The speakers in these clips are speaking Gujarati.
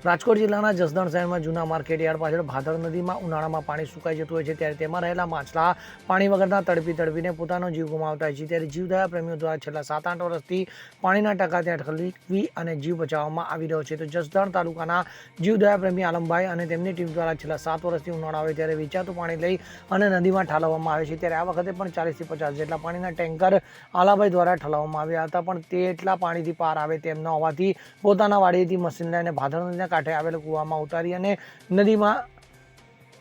રાજકોટ જિલ્લાના જસદણ શહેરમાં જૂના માર્કેટયાર્ડ પાછળ ભાદર નદીમાં ઉનાળામાં પાણી સુકાઈ જતું હોય છે ત્યારે તેમાં રહેલા માછલા પાણી વગરના તડપીને પોતાનો જીવ ગુમાવતા હોય છે ત્યારે જીવદયા પ્રેમીઓ દ્વારા છેલ્લા 7-8 વર્ષથી પાણીના ટાંકા ત્યાં ઠલવી અને જીવ બચાવવામાં આવી રહ્યો છે. તો જસદણ તાલુકાના જીવદયા પ્રેમી આલમભાઈ અને તેમની ટીમ દ્વારા છેલ્લા 7 વર્ષથી ઉનાળા હોય ત્યારે વેચાતું પાણી લઈ અને નદીમાં ઠાલવવામાં આવે છે. ત્યારે આ વખતે પણ 40 થી 50 જેટલા પાણીના ટેન્કર આલાભાઈ દ્વારા ઠલાવવામાં આવ્યા હતા, પણ તેટલા પાણીથી પાર આવે તેમ ન હોવાથી પોતાના વાડીએથી મશીન લઈને ભાદર નદીના કાંઠે આવેલા કૂવામાં ઉતારી અને નદીમાં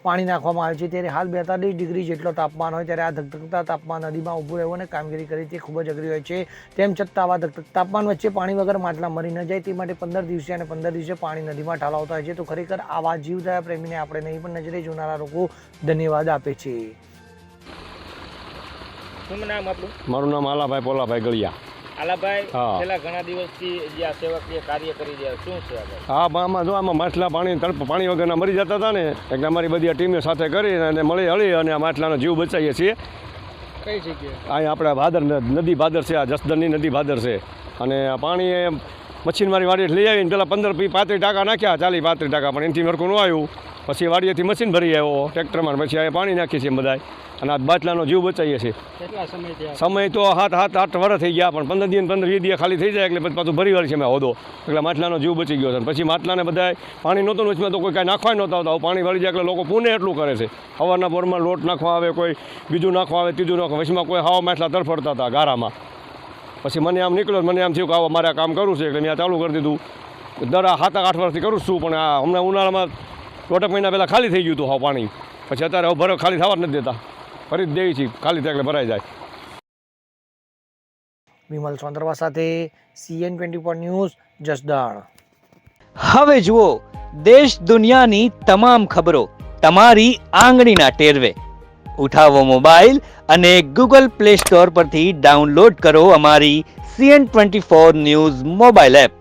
પાણી નાખવામાં આવે છે. ત્યારે હાલ 42 ડિગ્રી જેટલો તાપમાન હોય ત્યારે આ ધગધગતા તાપમાન નદીમાં ઊભું રહેવું અને કામગીરી કરી તે ખૂબ જ અઘરી હોય છે. તેમ છતાં આવા ધગધગતા તાપમાન વચ્ચે પાણી વગર માછલા મરી ન જાય તે માટે 15 દિવસે અને 15 દિવસે પાણી નદીમાં ઠાલવતા હોય છે. તો ખરેખર આવા જીવદયા પ્રેમીને આપણે નહીં પણ નજરે જોનારા લોકો ધન્યવાદ આપે છે. શું નામ આપણું? મારું નામ આલાભાઈ પોલાભાઈ ગળિયા. આલાભાઈ, છેલ્લા ઘણા દિવસથી જે આ સેવાકીય કાર્ય કરી રહ્યા શું છે? હા, આમાં જો આમાં માછલા પાણી વગરના મરી જતા હતા ને, એટલે અમારી બધી ટીમે સાથે કરી અને મળી હળી અને આ માછલાનો જીવ બચાવીએ છીએ. કઈ જગ્યાએ? અહીંયા આપણે ભાદર નદી ભાદર છે, આ જસદણની નદી ભાદર છે. અને પાણી મશીનવાળી વાડીએ લઈ આવીને પહેલાં 15-35 ટાંકા નાખ્યા, 40-35 ટાંકા, પણ એનાથી મરકું ન આવ્યું. પછી વાડીએથી મશીન ભરી આવ્યો ટ્રેક્ટરમાં, પછી અહીંયા પાણી નાખીએ છીએ બધાય અને આ બાટલાનો જીવ બચાવીએ છીએ. કેટલા સમય તો 7-8 વર્ષ થઈ ગયા, પણ 15 દિવસ 15-20 દિવસ ખાલી થઈ જાય એટલે પછી પાછું ભરી વાળી છે મેં હોદો, એટલે માટલાનો જીવ બચી ગયો છે. પછી માટલાને બધાય પાણી નહોતું વચમાં તો કોઈ કાંઈ નાખવા નહોતા આવતા, પાણી વળી જાય એટલે લોકો પુણે એટલું કરે છે. સવારના પોરમાં લોટ નાખવા આવે, કોઈ બીજું નાખવા આવે, ત્રીજું નાખવા, વચમાં કોઈ હાવા માટલા તરફડતા હતા ગારામાં. પછી મને આમ નીકળ્યો, મને આમ થયું કે આવા મારે આ કામ કરવું છે એટલે મેં આ ચાલુ કરી દીધું. દર 7-8 વર્ષથી કરું છું, પણ આ હમણાં ઉનાળામાં 2 મહિના પહેલાં ખાલી થઈ ગયું હતું હાવ પાણી. પછી અત્યારે ભરો ખાલી થવા જ નથી દેતા, ફરી જ દેવી છીએ, ખાલી થાય એટલે ભરાઈ જાય. વિમલ સોંદરવા સાથે CN24 ન્યૂઝ, જસદણ. હવે જુઓ દેશ દુનિયાની તમામ ખબરો તમારી આંગળીના ટેરવે. ઉઠાવો મોબાઈલ અને Google Play Store પરથી ડાઉનલોડ કરો અમારી CN24 ન્યૂઝ મોબાઈલ એપ.